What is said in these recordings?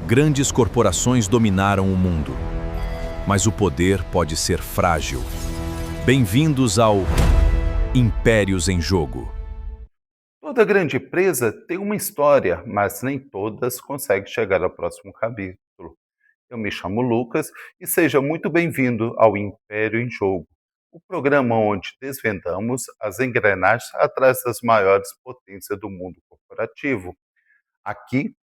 Grandes corporações dominaram o mundo, mas o poder pode ser frágil. Bem-vindos ao Impérios em Jogo. Toda grande empresa tem uma história, mas nem todas conseguem chegar ao próximo capítulo. Eu me chamo Lucas e seja muito bem-vindo ao Império em Jogo, o programa onde desvendamos as engrenagens atrás das maiores potências do mundo corporativo. Aqui,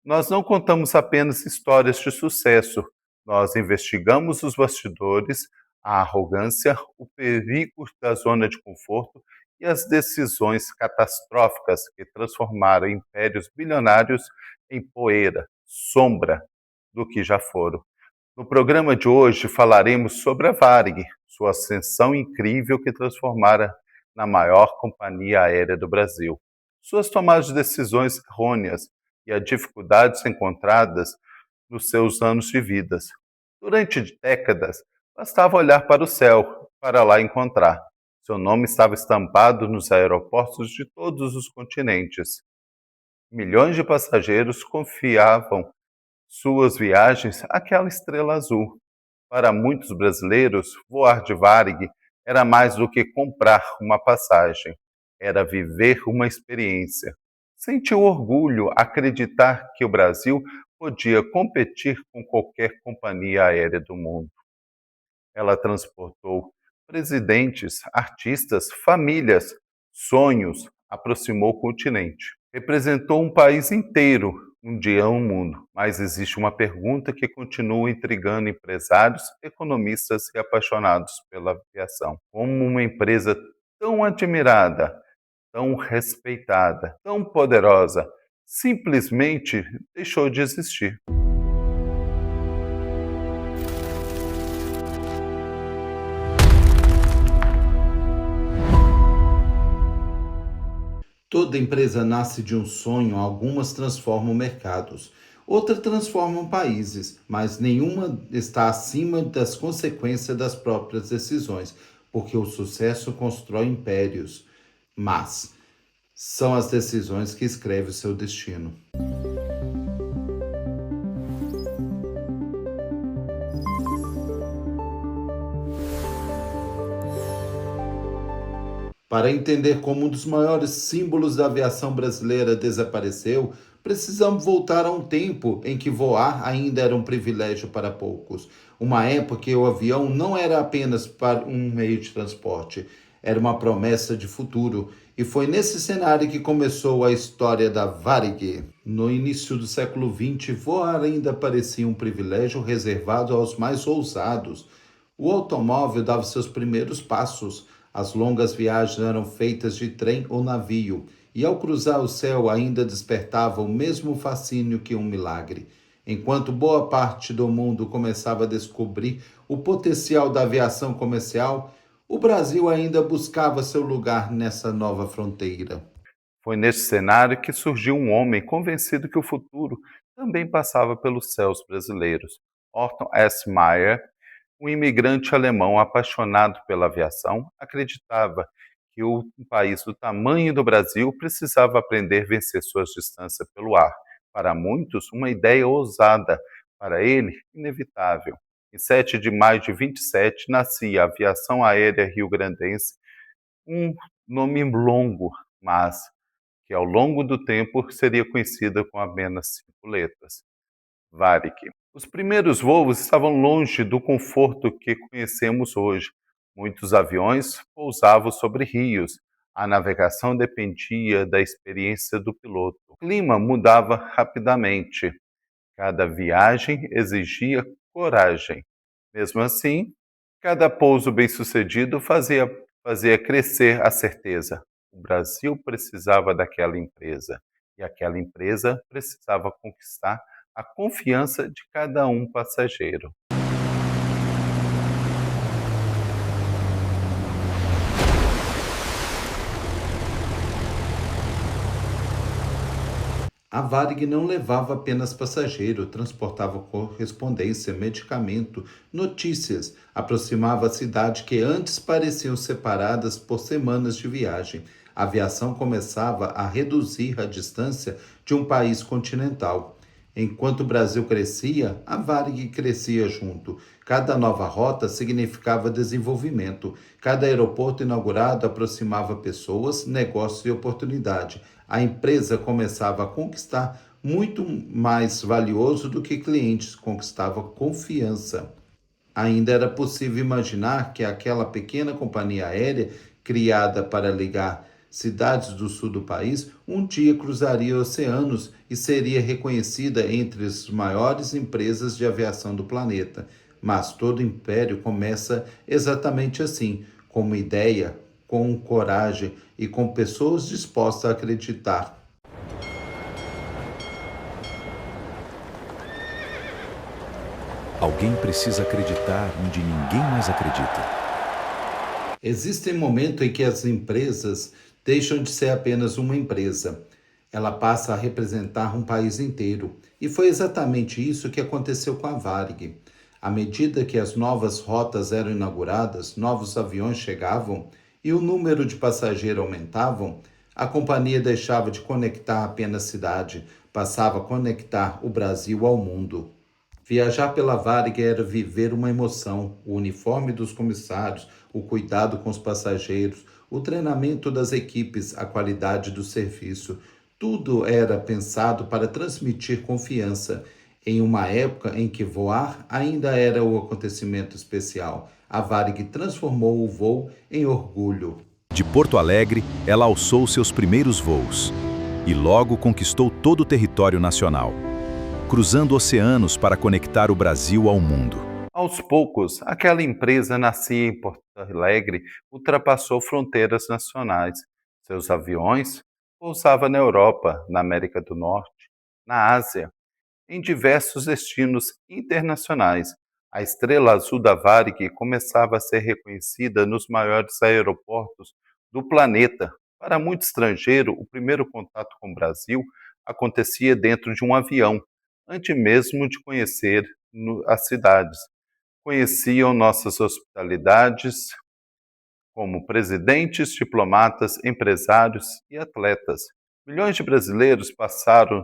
nós não contamos apenas histórias de sucesso, nós investigamos os bastidores, a arrogância, o perigo da zona de conforto e as decisões catastróficas que transformaram impérios bilionários em poeira, sombra do que já foram. No programa de hoje falaremos sobre a Varig, sua ascensão incrível que transformara na maior companhia aérea do Brasil, suas tomadas de decisões errôneas e as dificuldades encontradas nos seus anos de vidas. Durante décadas, bastava olhar para o céu para lá encontrar. Seu nome estava estampado nos aeroportos de todos os continentes. Milhões de passageiros confiavam suas viagens àquela estrela azul. Para muitos brasileiros, voar de Varig era mais do que comprar uma passagem, era viver uma experiência. Sentir orgulho, acreditar que o Brasil podia competir com qualquer companhia aérea do mundo. Ela transportou presidentes, artistas, famílias, sonhos, aproximou o continente. Representou um país inteiro, um dia um mundo. Mas existe uma pergunta que continua intrigando empresários, economistas e apaixonados pela aviação. Como uma empresa tão admirada, tão respeitada, tão poderosa, simplesmente deixou de existir? Toda empresa nasce de um sonho, algumas transformam mercados, outras transformam países, mas nenhuma está acima das consequências das próprias decisões, porque o sucesso constrói impérios, mas são as decisões que escrevem o seu destino. Para entender como um dos maiores símbolos da aviação brasileira desapareceu, precisamos voltar a um tempo em que voar ainda era um privilégio para poucos. Uma época que o avião não era apenas para um meio de transporte, era uma promessa de futuro. E foi nesse cenário que começou a história da Varig. No início do século XX, voar ainda parecia um privilégio reservado aos mais ousados. O automóvel dava seus primeiros passos. As longas viagens eram feitas de trem ou navio, e ao cruzar o céu ainda despertava o mesmo fascínio que um milagre. Enquanto boa parte do mundo começava a descobrir o potencial da aviação comercial, o Brasil ainda buscava seu lugar nessa nova fronteira. Foi neste cenário que surgiu um homem convencido que o futuro também passava pelos céus brasileiros. Orton S. Meyer, um imigrante alemão apaixonado pela aviação, acreditava que um país do tamanho do Brasil precisava aprender a vencer suas distâncias pelo ar. Para muitos, uma ideia ousada, para ele, inevitável. Em 7 de maio de 27, nascia a Aviação Aérea Rio-Grandense, um nome longo, mas que ao longo do tempo seria conhecida com apenas 5 letras: Varig. Os primeiros voos estavam longe do conforto que conhecemos hoje. Muitos aviões pousavam sobre rios. A navegação dependia da experiência do piloto. O clima mudava rapidamente. Cada viagem exigia coragem. Mesmo assim, cada pouso bem-sucedido fazia crescer a certeza. O Brasil precisava daquela empresa e aquela empresa precisava conquistar a confiança de cada um passageiro. A Varig não levava apenas passageiro, transportava correspondência, medicamento, notícias, aproximava a cidade que antes pareciam separadas por semanas de viagem. A aviação começava a reduzir a distância de um país continental. Enquanto o Brasil crescia, a Varig crescia junto. Cada nova rota significava desenvolvimento. Cada aeroporto inaugurado aproximava pessoas, negócios e oportunidade. A empresa começava a conquistar muito mais valioso do que clientes, conquistava confiança. Ainda era possível imaginar que aquela pequena companhia aérea, criada para ligar cidades do sul do país, um dia cruzaria oceanos e seria reconhecida entre as maiores empresas de aviação do planeta. Mas todo império começa exatamente assim, com uma ideia, com coragem e com pessoas dispostas a acreditar. Alguém precisa acreditar onde ninguém mais acredita. Existem momentos em que as empresas deixam de ser apenas uma empresa. Ela passa a representar um país inteiro. E foi exatamente isso que aconteceu com a Varig. À medida que as novas rotas eram inauguradas, novos aviões chegavam e o número de passageiros aumentavam, a companhia deixava de conectar apenas cidade, passava a conectar o Brasil ao mundo. Viajar pela Varig era viver uma emoção, o uniforme dos comissários, o cuidado com os passageiros, o treinamento das equipes, a qualidade do serviço. Tudo era pensado para transmitir confiança. Em uma época em que voar ainda era o acontecimento especial, a Varig transformou o voo em orgulho. De Porto Alegre, ela alçou seus primeiros voos e logo conquistou todo o território nacional, cruzando oceanos para conectar o Brasil ao mundo. Aos poucos, aquela empresa nascia em Porto Alegre ultrapassou fronteiras nacionais. Seus aviões pousavam na Europa, na América do Norte, na Ásia, em diversos destinos internacionais. A estrela azul da Varig começava a ser reconhecida nos maiores aeroportos do planeta. Para muito estrangeiro, o primeiro contato com o Brasil acontecia dentro de um avião, antes mesmo de conhecer as cidades. Conheciam nossas hospitalidades como presidentes, diplomatas, empresários e atletas. Milhões de brasileiros passaram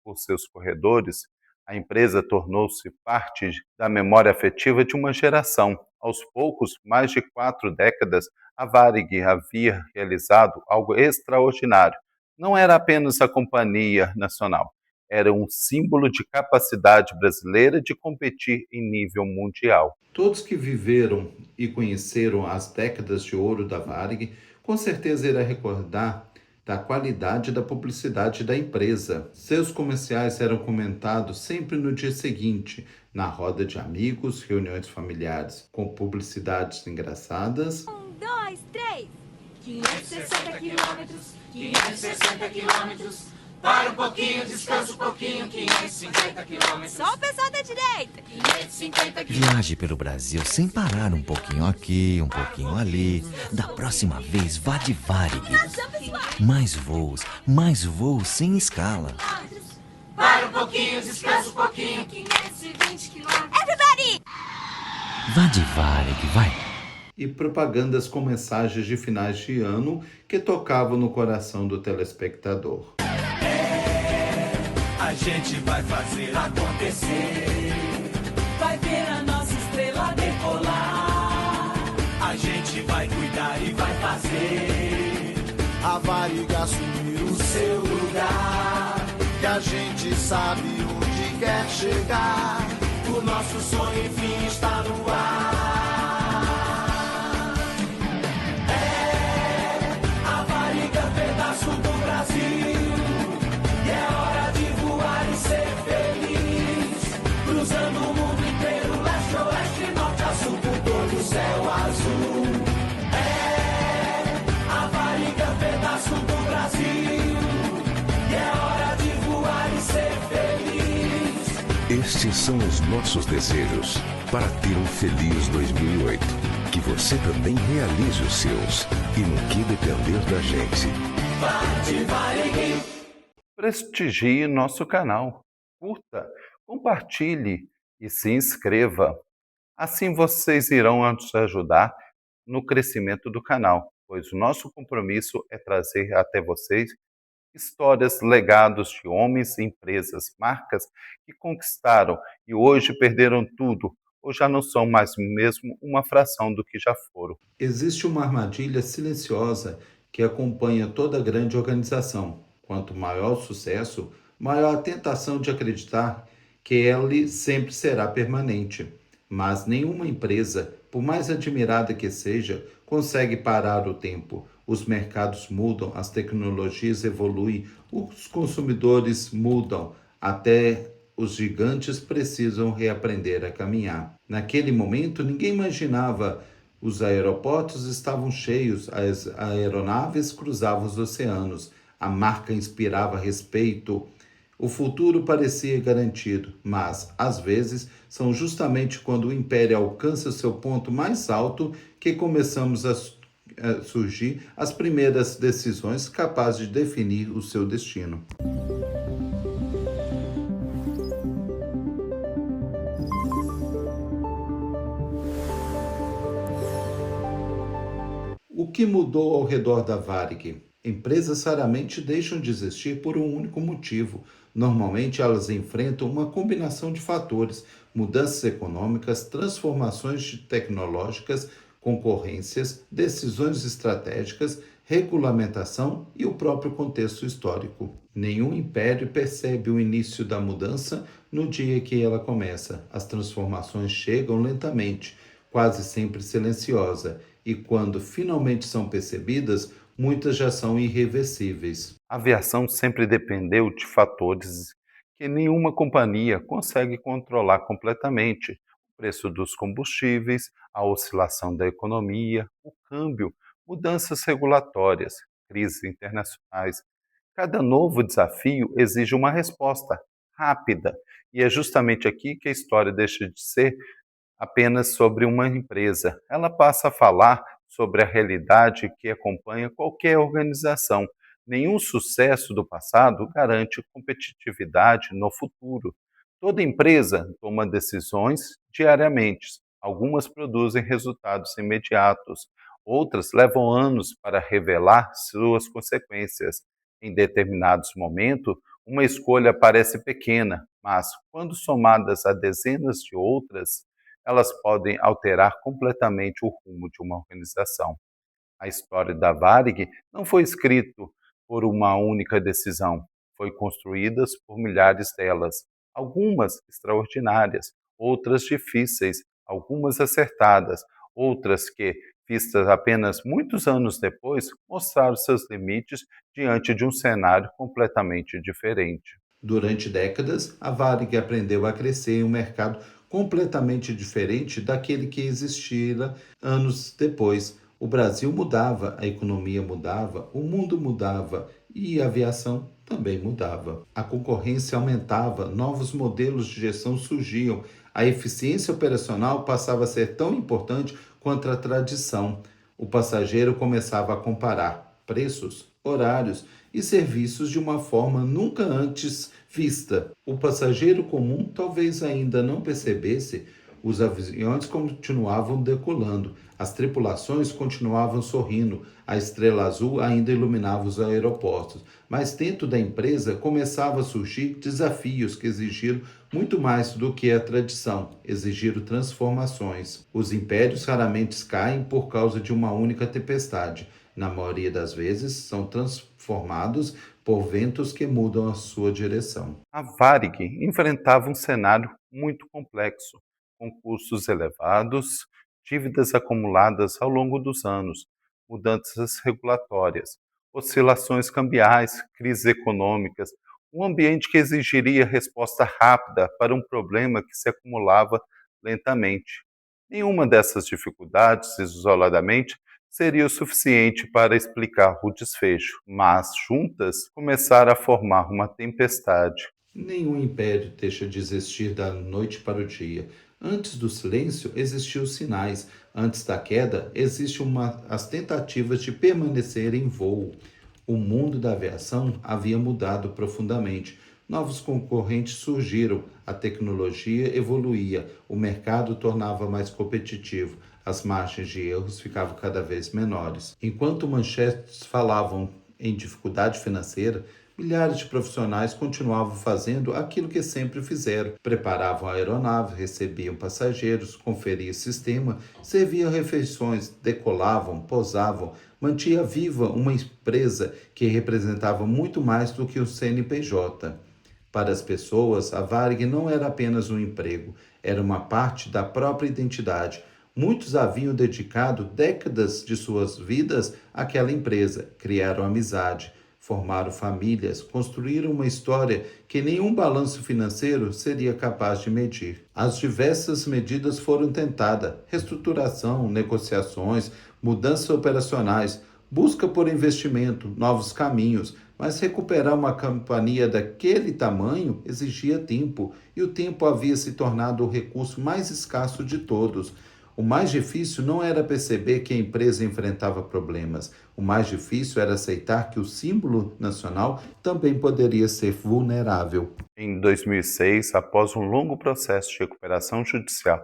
por seus corredores. A empresa tornou-se parte da memória afetiva de uma geração. Aos poucos, mais de 4 décadas, a Varig havia realizado algo extraordinário. Não era apenas a companhia nacional, era um símbolo de capacidade brasileira de competir em nível mundial. Todos que viveram e conheceram as décadas de ouro da Varig, com certeza irá recordar da qualidade da publicidade da empresa. Seus comerciais eram comentados sempre no dia seguinte, na roda de amigos, reuniões familiares, com publicidades engraçadas. 2, 3. 560 quilômetros, 560 quilômetros. Para um pouquinho, descansa um pouquinho, 550 quilômetros. Só o pessoal da direita. 550 quilômetros. Viaje pelo Brasil sem parar, um pouquinho aqui, um pouquinho ali. Da próxima vez, vá de Varig. Mais voos sem escala. Para um pouquinho, descansa um pouquinho, 520 quilômetros. Everybody! Vá de Varig, vai. E propagandas com mensagens de finais de ano que tocavam no coração do telespectador. A gente vai fazer acontecer. Vai ver a nossa estrela decolar. A gente vai cuidar e vai fazer a Varig assumir o seu lugar. Que a gente sabe onde quer chegar. O nosso sonho, enfim, está no ar. A Varig é um pedaço do Brasil. E é hora de voar e ser feliz. Cruzando o mundo inteiro, leste, oeste, norte a sul, por todo o céu azul. A Varig é um pedaço do Brasil. E é hora de voar e ser feliz. Estes são os nossos desejos para ter um feliz 2008. Que você também realize os seus e no que depender da gente. Vai de Varig. Prestigie nosso canal, curta, compartilhe e se inscreva. Assim vocês irão nos ajudar no crescimento do canal, pois o nosso compromisso é trazer até vocês Histórias, legados de homens, empresas, marcas que conquistaram e hoje perderam tudo, ou já não são mais mesmo uma fração do que já foram. Existe uma armadilha silenciosa que acompanha toda grande organização. Quanto maior o sucesso, maior a tentação de acreditar que ele sempre será permanente. Mas nenhuma empresa, por mais admirada que seja, consegue parar o tempo. Os mercados mudam, as tecnologias evoluem, os consumidores mudam, até os gigantes precisam reaprender a caminhar. Naquele momento, ninguém imaginava. Os aeroportos estavam cheios, as aeronaves cruzavam os oceanos, a marca inspirava respeito. O futuro parecia garantido, mas, às vezes, são justamente quando o império alcança seu ponto mais alto que começamos a surgir as primeiras decisões capazes de definir o seu destino. O que mudou ao redor da Varig? Empresas raramente deixam de existir por um único motivo. Normalmente elas enfrentam uma combinação de fatores: mudanças econômicas, transformações tecnológicas, concorrências, decisões estratégicas, regulamentação e o próprio contexto histórico. Nenhum império percebe o início da mudança no dia que ela começa. As transformações chegam lentamente, quase sempre silenciosa, e quando finalmente são percebidas, muitas já são irreversíveis. A aviação sempre dependeu de fatores que nenhuma companhia consegue controlar completamente: o preço dos combustíveis, a oscilação da economia, o câmbio, mudanças regulatórias, crises internacionais. Cada novo desafio exige uma resposta rápida, e é justamente aqui que a história deixa de ser apenas sobre uma empresa. Ela passa a falar sobre a realidade que acompanha qualquer organização. Nenhum sucesso do passado garante competitividade no futuro. Toda empresa toma decisões diariamente. Algumas produzem resultados imediatos, outras levam anos para revelar suas consequências. Em determinados momentos, uma escolha parece pequena, mas quando somadas a dezenas de outras, elas podem alterar completamente o rumo de uma organização. A história da Varig não foi escrita por uma única decisão, foi construída por milhares delas, algumas extraordinárias, outras difíceis, algumas acertadas, outras que, vistas apenas muitos anos depois, mostraram seus limites diante de um cenário completamente diferente. Durante décadas, a Varig aprendeu a crescer em um mercado completamente diferente daquele que existira anos depois. O Brasil mudava, a economia mudava, o mundo mudava e a aviação também mudava. A concorrência aumentava, novos modelos de gestão surgiam, a eficiência operacional passava a ser tão importante quanto a tradição. O passageiro começava a comparar preços, horários e serviços de uma forma nunca antes vista. O passageiro comum talvez ainda não percebesse. Os aviões continuavam decolando, as tripulações continuavam sorrindo, a estrela azul ainda iluminava os aeroportos. Mas dentro da empresa começavam a surgir desafios que exigiram muito mais do que a tradição, exigiram transformações. Os impérios raramente caem por causa de uma única tempestade. Na maioria das vezes, são transformados por ventos que mudam a sua direção. A Varig enfrentava um cenário muito complexo, com custos elevados, dívidas acumuladas ao longo dos anos, mudanças regulatórias, oscilações cambiais, crises econômicas, um ambiente que exigiria resposta rápida para um problema que se acumulava lentamente. Nenhuma dessas dificuldades, isoladamente, seria o suficiente para explicar o desfecho, mas juntas começaram a formar uma tempestade. Nenhum império deixa de existir da noite para o dia. Antes do silêncio existiam os sinais. Antes da queda existem as tentativas de permanecer em voo. O mundo da aviação havia mudado profundamente. Novos concorrentes surgiram, a tecnologia evoluía, o mercado tornava mais competitivo, as margens de erros ficavam cada vez menores. Enquanto manchetes falavam em dificuldade financeira, milhares de profissionais continuavam fazendo aquilo que sempre fizeram. Preparavam a aeronave, recebiam passageiros, conferiam sistema, serviam refeições, decolavam, pousavam, mantinha viva uma empresa que representava muito mais do que o CNPJ. Para as pessoas, a Varig não era apenas um emprego, era uma parte da própria identidade. Muitos haviam dedicado décadas de suas vidas àquela empresa, criaram amizade, formaram famílias, construíram uma história que nenhum balanço financeiro seria capaz de medir. As diversas medidas foram tentadas: reestruturação, negociações, mudanças operacionais, busca por investimento, novos caminhos, mas recuperar uma companhia daquele tamanho exigia tempo, e o tempo havia se tornado o recurso mais escasso de todos. O mais difícil não era perceber que a empresa enfrentava problemas. O mais difícil era aceitar que o símbolo nacional também poderia ser vulnerável. Em 2006, após um longo processo de recuperação judicial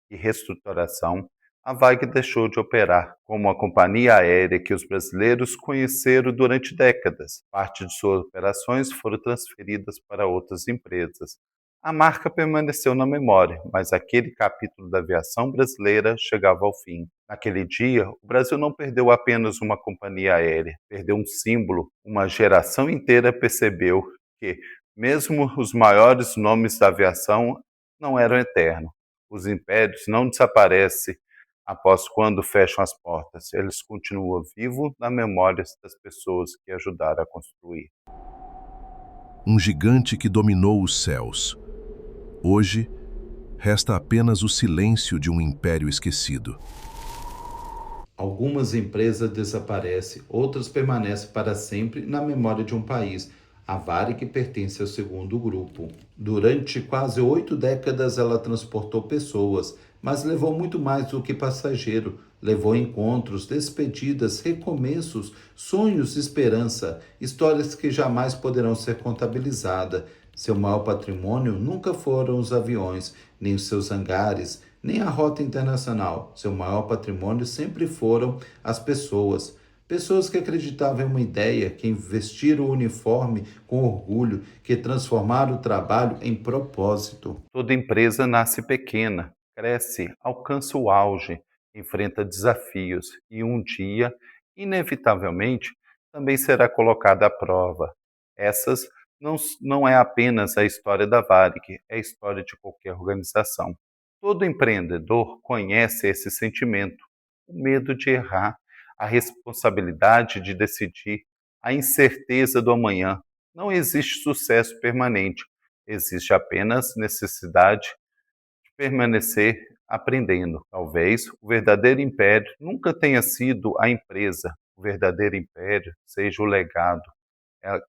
e reestruturação, a Varig deixou de operar como a companhia aérea que os brasileiros conheceram durante décadas. Parte de suas operações foram transferidas para outras empresas. A marca permaneceu na memória, mas aquele capítulo da aviação brasileira chegava ao fim. Naquele dia, o Brasil não perdeu apenas uma companhia aérea, perdeu um símbolo. Uma geração inteira percebeu que, mesmo os maiores nomes da aviação, não eram eternos. Os impérios não desaparecem após quando fecham as portas. Eles continuam vivos na memória das pessoas que ajudaram a construir. Um gigante que dominou os céus. Hoje, resta apenas o silêncio de um império esquecido. Algumas empresas desaparecem, outras permanecem para sempre na memória de um país. A Varig pertence ao segundo grupo. Durante quase 8 décadas ela transportou pessoas, mas levou muito mais do que passageiro. Levou encontros, despedidas, recomeços, sonhos, esperança, histórias que jamais poderão ser contabilizadas. Seu maior patrimônio nunca foram os aviões, nem os seus hangares, nem a rota internacional. Seu maior patrimônio sempre foram as pessoas. Pessoas que acreditavam em uma ideia, que investiram o uniforme com orgulho, que transformaram o trabalho em propósito. Toda empresa nasce pequena, cresce, alcança o auge, enfrenta desafios e um dia, inevitavelmente, também será colocada à prova. Essas não é apenas a história da Varig, é a história de qualquer organização. Todo empreendedor conhece esse sentimento, o medo de errar, a responsabilidade de decidir, a incerteza do amanhã. Não existe sucesso permanente, existe apenas necessidade de permanecer aprendendo. Talvez o verdadeiro império nunca tenha sido a empresa, o verdadeiro império seja o legado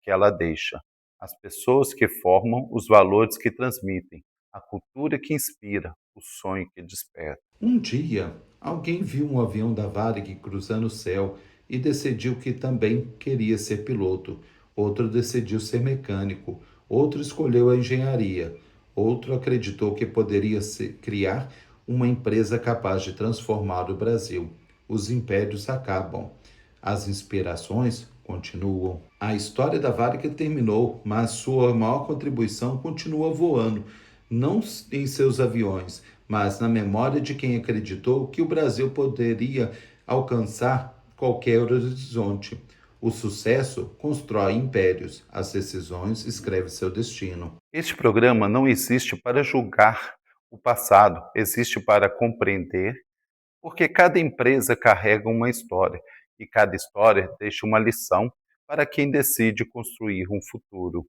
que ela deixa, as pessoas que formam, os valores que transmitem, a cultura que inspira, o sonho que desperta. Um dia, alguém viu um avião da Varig cruzando o céu e decidiu que também queria ser piloto. Outro decidiu ser mecânico. Outro escolheu a engenharia. Outro acreditou que poderia criar uma empresa capaz de transformar o Brasil. Os impérios acabam. As inspirações continuam. A história da Varig terminou, mas sua maior contribuição continua voando, não em seus aviões, mas na memória de quem acreditou que o Brasil poderia alcançar qualquer horizonte. O sucesso constrói impérios, as decisões escrevem seu destino. Este programa não existe para julgar o passado, existe para compreender, porque cada empresa carrega uma história e cada história deixa uma lição para quem decide construir um futuro.